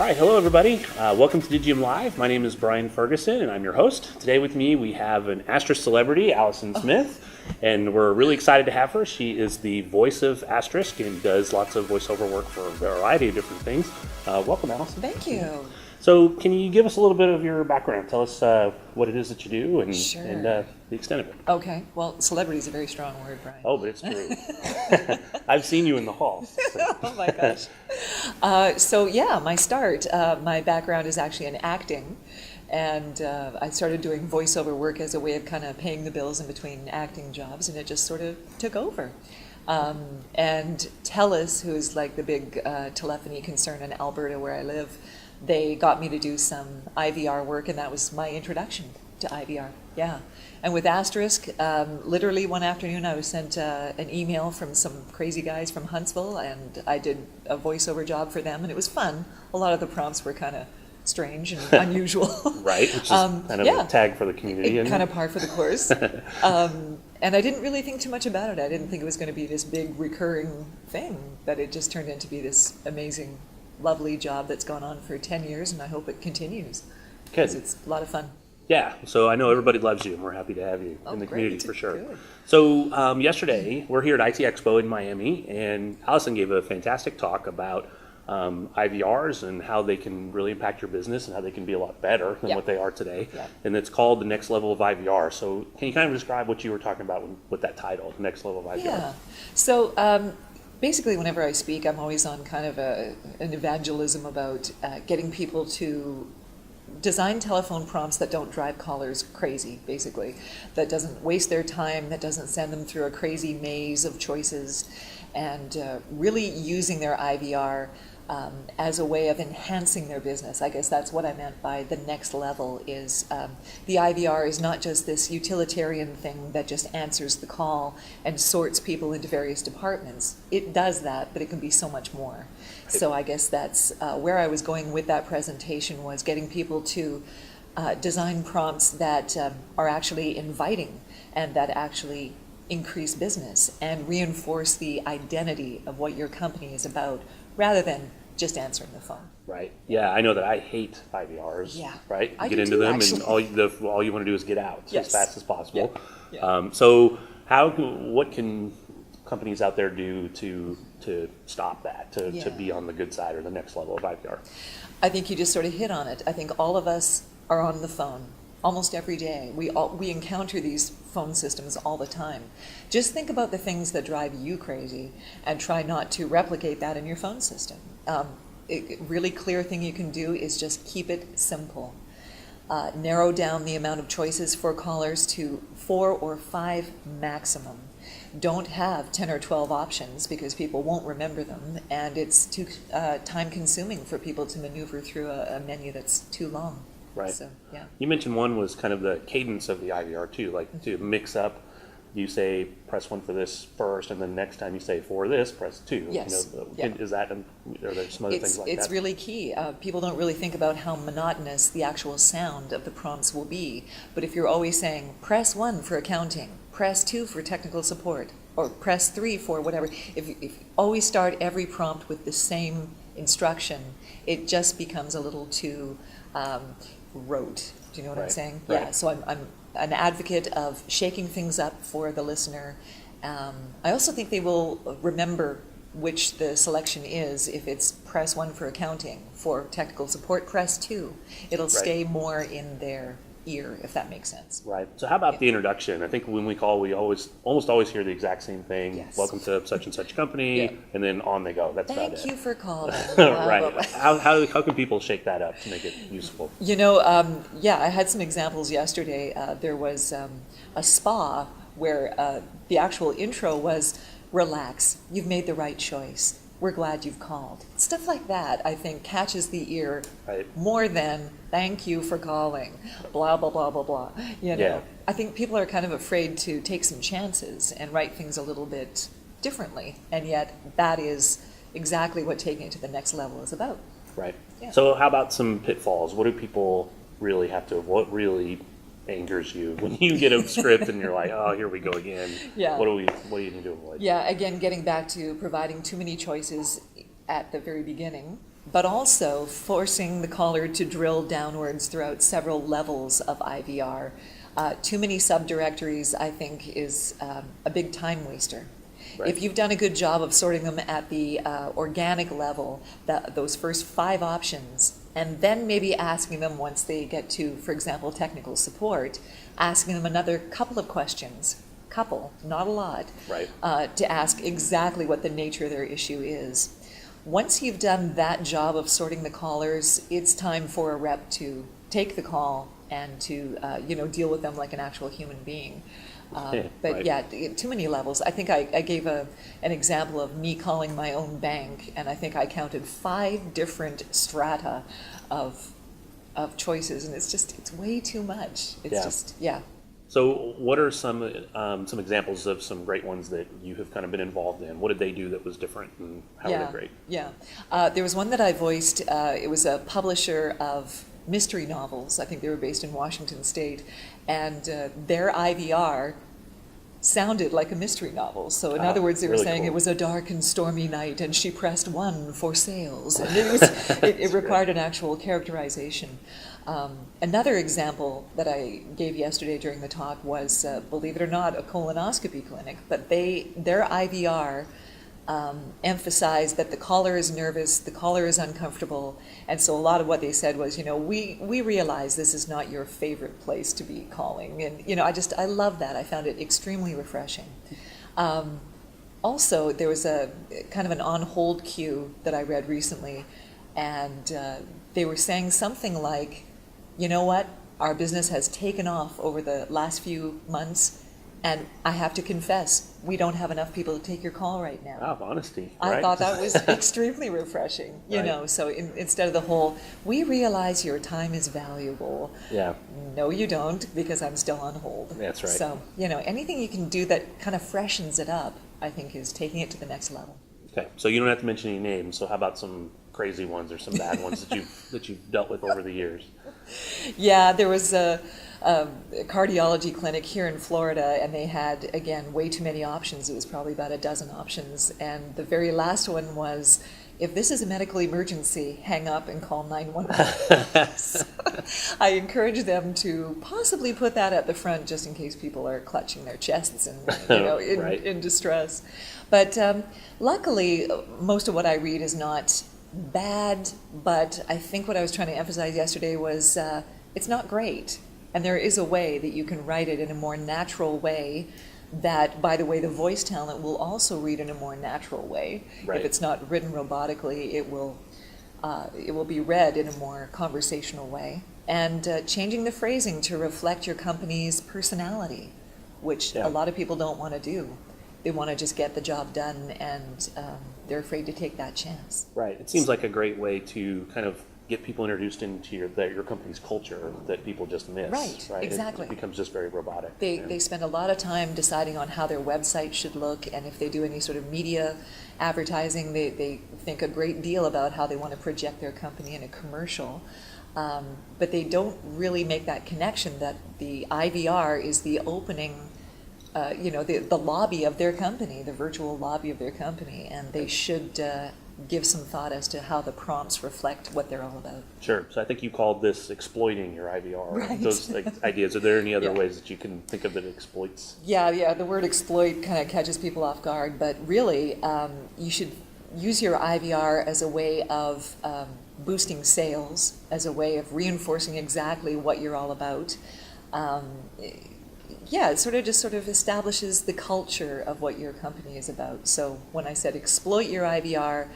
All right, hello everybody. Welcome to Digium Live. My name is Brian Ferguson and I'm your host. Today with me we have an Asterisk celebrity, Allison Smith, and we're really excited to have her. She is the voice of Asterisk and does lots of voiceover work for a variety of different things. Welcome, Allison. Thank you. So can you give us a little bit of your background? Tell us what it is that you do and the extent of it. Okay. Well, celebrity is a very strong word, Brian. Oh, but it's true. I've seen you in the hall. So. Oh my gosh. My start, my background is actually in acting. And I started doing voiceover work as a way of kind of paying the bills in between acting jobs, and it just sort of took over. And TELUS, who's like the big telephony concern in Alberta where I live, they got me to do some IVR work, and that was my introduction to IVR. Yeah. And with Asterisk, literally one afternoon I was sent an email from some crazy guys from Huntsville, and I did a voiceover job for them, and it was fun. A lot of the prompts were kind of strange and unusual. Right, which is kind of a tag for the community. Kind of par for the course. And I didn't really think too much about it. I didn't think it was going to be this big recurring thing, but it just turned into be this amazing, lovely job that's gone on for 10 years, and I hope it continues. Because it's a lot of fun. Yeah, so I know everybody loves you, and we're happy to have you in the community for sure. Good. So yesterday, we're here at IT Expo in Miami, and Allison gave a fantastic talk about IVRs and how they can really impact your business and how they can be a lot better than what they are today. Yeah. And it's called The Next Level of IVR. So can you kind of describe what you were talking about with that title, The Next Level of IVR? Yeah, so basically whenever I speak, I'm always on kind of an evangelism about getting people to design telephone prompts that don't drive callers crazy, basically, that doesn't waste their time, that doesn't send them through a crazy maze of choices, and really using their IVR as a way of enhancing their business. I guess that's what I meant by the next level is the IVR is not just this utilitarian thing that just answers the call and sorts people into various departments. It does that, but it can be so much more. So I guess that's where I was going with that presentation, was getting people to design prompts that are actually inviting and that actually increase business and reinforce the identity of what your company is about, rather than just answering the phone. Right. Yeah, I know that I hate IVRs. Yeah. Right. I get do into too, them, actually. and all you want to do is get out as fast as possible. Yeah. So what can companies out there do to stop that, to be on the good side or the next level of IVR? I think you just sort of hit on it. I think all of us are on the phone almost every day. We encounter these phone systems all the time. Just think about the things that drive you crazy and try not to replicate that in your phone system. A really clear thing you can do is just keep it simple. Narrow down the amount of choices for callers to 4 or 5 maximum. Don't have 10 or 12 options because people won't remember them, and it's too time consuming for people to maneuver through a menu that's too long. Right. So, yeah. You mentioned one was kind of the cadence of the IVR too, like to mix up. You say press 1 for this first, and then next time you say for this, press 2. Yes. Is that? Are there some other things like that? It's really key. People don't really think about how monotonous the actual sound of the prompts will be. But if you're always saying press 1 for accounting, press 2 for technical support, or press 3 for whatever, if you always start every prompt with the same instruction, it just becomes a little too rote. Do you know what I'm saying? Right. Yeah. So I'm an advocate of shaking things up for the listener. I also think they will remember which the selection is. If it's press 1 for accounting, for technical support, press 2. It'll stay more in their ear, if that makes sense. Right. So how about the introduction? I think when we call, we almost always hear the exact same thing. Yes. Welcome to such and such company, and then on they go. That's about it. Thank you for calling. Right. How can people shake that up to make it useful? You know, I had some examples yesterday. There was a spa where the actual intro was, relax, you've made the right choice. We're glad you've called. Stuff like that, I think, catches the ear more than thank you for calling, blah, blah, blah, blah, blah. You know, I think people are kind of afraid to take some chances and write things a little bit differently, and yet that is exactly what taking it to the next level is about. Right. Yeah. So how about some pitfalls? What do people really have to, what really angers you when you get a script and you're like, oh, here we go again? Yeah. What do you need to avoid? Yeah, again, getting back to providing too many choices at the very beginning but also forcing the caller to drill downwards throughout several levels of IVR. Too many subdirectories, I think, is a big time waster. Right. If you've done a good job of sorting them at the organic level, those first 5 options, and then maybe asking them once they get to, for example, technical support, asking them another couple of questions, not a lot, Right. To ask exactly what the nature of their issue is. Once you've done that job of sorting the callers, it's time for a rep to take the call and to deal with them like an actual human being. But right. yeah, too many levels. I think I gave an example of me calling my own bank, and I think I counted 5 different strata of choices, and it's way too much. It's Yeah. So what are some examples of some great ones that you have kind of been involved in? What did they do that was different, and how were they great? Yeah. There was one that I voiced. It was a publisher of mystery novels. I think they were based in Washington State, and their IVR sounded like a mystery novel. So in other words, they were really saying cool. It was a dark and stormy night, and she pressed 1 for sales. And it required an actual characterization. Another example that I gave yesterday during the talk was, believe it or not, a colonoscopy clinic, but their IVR emphasized that the caller is nervous, the caller is uncomfortable, and so a lot of what they said was, we realize this is not your favorite place to be calling, and I love that. I found it extremely refreshing. Also, there was a kind of an on-hold queue that I read recently, and they were saying something like, you know what, our business has taken off over the last few months, and I have to confess, we don't have enough people to take your call right now. Wow, honesty. I right? thought that was extremely refreshing, Right. so instead of the whole, we realize your time is valuable. Yeah. No, you don't, because I'm still on hold. That's right. So, anything you can do that kind of freshens it up, I think, is taking it to the next level. Okay, so you don't have to mention any names. So how about some crazy ones or some bad ones that you've dealt with over the years? Yeah, there was a cardiology clinic here in Florida, and they had, again, way too many options. It was probably about a dozen options. And the very last one was, if this is a medical emergency, hang up and call 911. So I encourage them to possibly put that at the front just in case people are clutching their chests and Right. in distress. But luckily, most of what I read is not bad, but I think what I was trying to emphasize yesterday was it's not great. And there is a way that you can write it in a more natural way that, by the way, the voice talent will also read in a more natural way. Right. If it's not written robotically, it will be read in a more conversational way. And changing the phrasing to reflect your company's personality, which Yeah. a lot of people don't want to do. They want to just get the job done, and they're afraid to take that chance. Right. It seems like a great way to kind of get people introduced into your company's culture that people just miss. Right, exactly. It becomes just very robotic. They spend a lot of time deciding on how their website should look, and if they do any sort of media advertising, they think a great deal about how they want to project their company in a commercial. But they don't really make that connection that the IVR is the opening, the lobby of their company, the virtual lobby of their company, and they should give some thought as to how the prompts reflect what they're all about. Sure. So I think you called this exploiting your IVR. Right. Those ideas. Are there any other Yeah. ways that you can think of that exploits? Yeah, the word exploit kind of catches people off guard, but really, you should use your IVR as a way of boosting sales, as a way of reinforcing exactly what you're all about. It sort of establishes the culture of what your company is about. So when I said exploit your IVR,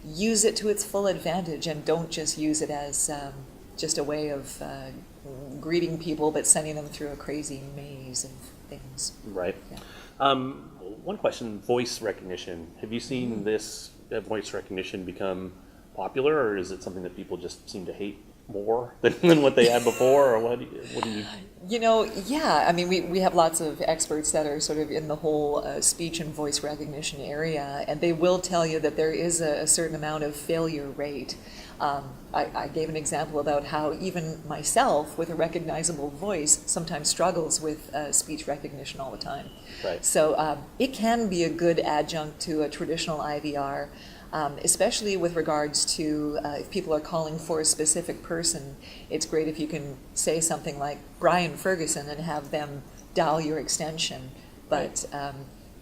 use it to its full advantage, and don't just use it as just a way of greeting people but sending them through a crazy maze of things. Right. Yeah. One question: voice recognition. Have you seen this voice recognition become popular, or is it something that people just seem to hate more than what they had before, or what do you? Yeah, I mean, we have lots of experts that are sort of in the whole speech and voice recognition area, and they will tell you that there is a certain amount of failure rate. I gave an example about how even myself, with a recognizable voice, sometimes struggles with speech recognition all the time. Right. So it can be a good adjunct to a traditional IVR. especially with regards to if people are calling for a specific person. It's great if you can say something like Brian Ferguson and have them dial your extension. But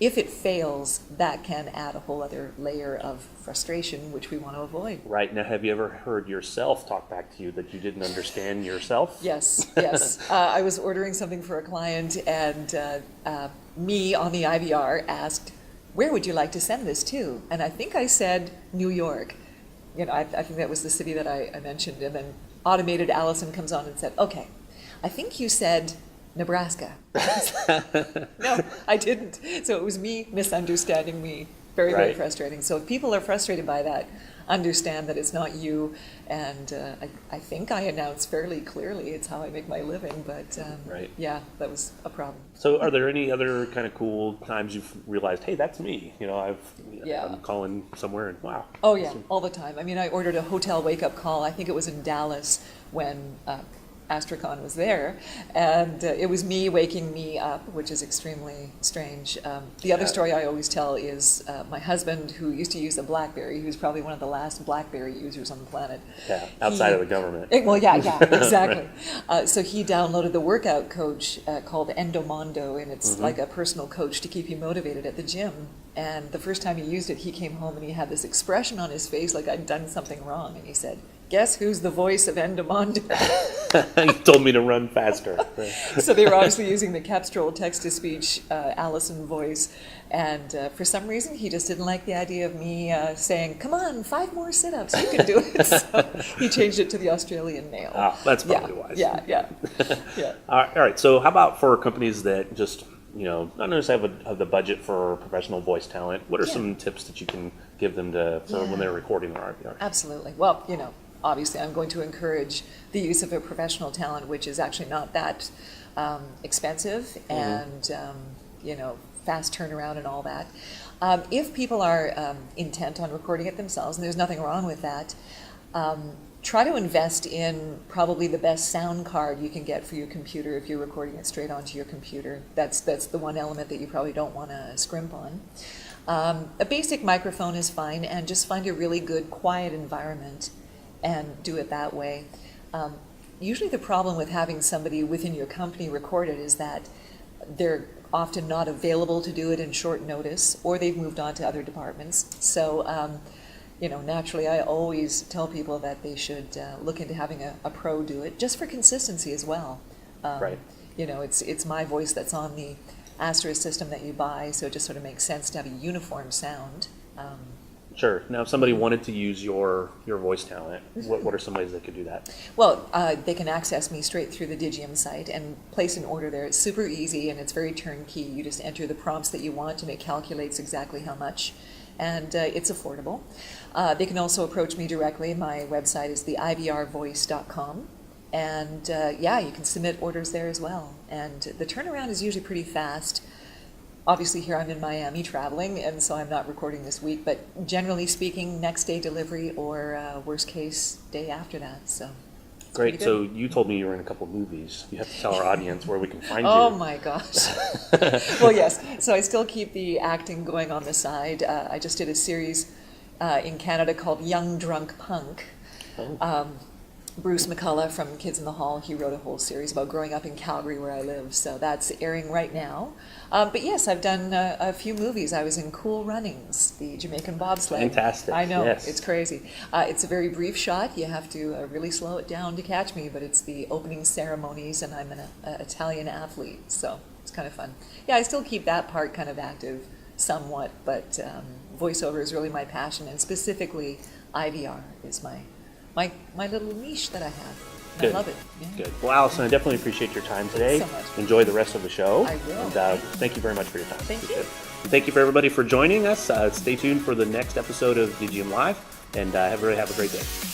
if it fails, that can add a whole other layer of frustration, which we want to avoid. Right. Now, have you ever heard yourself talk back to you that you didn't understand yourself? Yes, yes. I was ordering something for a client, and me on the IVR asked, "Where would you like to send this to?" And I think I said New York. I think that was the city that I mentioned. And then automated Allison comes on and said, "Okay, I think you said Nebraska." No, I didn't. So it was me misunderstanding me. Very, very frustrating. So if people are frustrated by that, understand that it's not you. And I think I announced fairly clearly it's how I make my living. But yeah, that was a problem. So are there any other kind of cool times you've realized, hey, that's me? I'm calling somewhere and wow. Oh yeah, all the time. I mean, I ordered a hotel wake-up call. I think it was in Dallas when Astracon was there, and it was me waking me up, which is extremely strange. The other story I always tell is my husband, who used to use a BlackBerry, who's probably one of the last BlackBerry users on the planet. Yeah, outside of the government. Well, yeah, exactly. So he downloaded the workout coach called Endomondo, and it's like a personal coach to keep you motivated at the gym. And the first time he used it, he came home and he had this expression on his face like I'd done something wrong, and he said, "Guess who's the voice of Endomondo?" He told me to run faster. So they were obviously using the Capstrol text-to-speech Allison voice, and for some reason he just didn't like the idea of me saying, "Come on, 5 more sit-ups, you can do it." So he changed it to the Australian male. Oh, that's probably wise. Yeah. All right. So how about for companies that just not necessarily have the budget for professional voice talent? What are some tips that you can give them when they're recording their IVR? Absolutely. Well, obviously I'm going to encourage the use of a professional talent, which is actually not that expensive and, fast turnaround and all that. If people are intent on recording it themselves, and there's nothing wrong with that, try to invest in probably the best sound card you can get for your computer if you're recording it straight onto your computer. That's the one element that you probably don't want to scrimp on. A basic microphone is fine, and just find a really good quiet environment and do it that way. Usually the problem with having somebody within your company record it is that they're often not available to do it in short notice, or they've moved on to other departments. So, naturally I always tell people that they should look into having a pro do it, just for consistency as well. Right. It's my voice that's on the Asterisk system that you buy, so it just sort of makes sense to have a uniform sound. Sure. Now, if somebody wanted to use your voice talent, what are some ways they could do that? Well, they can access me straight through the Digium site and place an order there. It's super easy and it's very turnkey. You just enter the prompts that you want and it calculates exactly how much, and it's affordable. They can also approach me directly. My website is theivrvoice.com. And you can submit orders there as well. And the turnaround is usually pretty fast. Obviously here I'm in Miami traveling, and so I'm not recording this week, but generally speaking, next day delivery, or worst case, day after that. So great. So you told me you were in a couple of movies. You have to tell our audience where we can find you. Oh my gosh. Well, yes. So I still keep the acting going on the side. I just did a series in Canada called Young Drunk Punk. Bruce McCullough from Kids in the Hall, he wrote a whole series about growing up in Calgary where I live, so that's airing right now. But yes, I've done a few movies. I was in Cool Runnings, the Jamaican bobsled. Fantastic. I know, yes. It's crazy. It's a very brief shot. You have to really slow it down to catch me, but it's the opening ceremonies, and I'm an Italian athlete, so it's kind of fun. Yeah, I still keep that part kind of active somewhat, but voiceover is really my passion, and specifically IVR is my little niche that I have. Good. I love it. Yeah. Good. Well, Allison, I definitely appreciate your time today. Thanks so much. Enjoy the rest of the show. I will. And thank you very much for your time. Thank you. And thank you for everybody for joining us. Stay tuned for the next episode of Digium Live, and have a great day.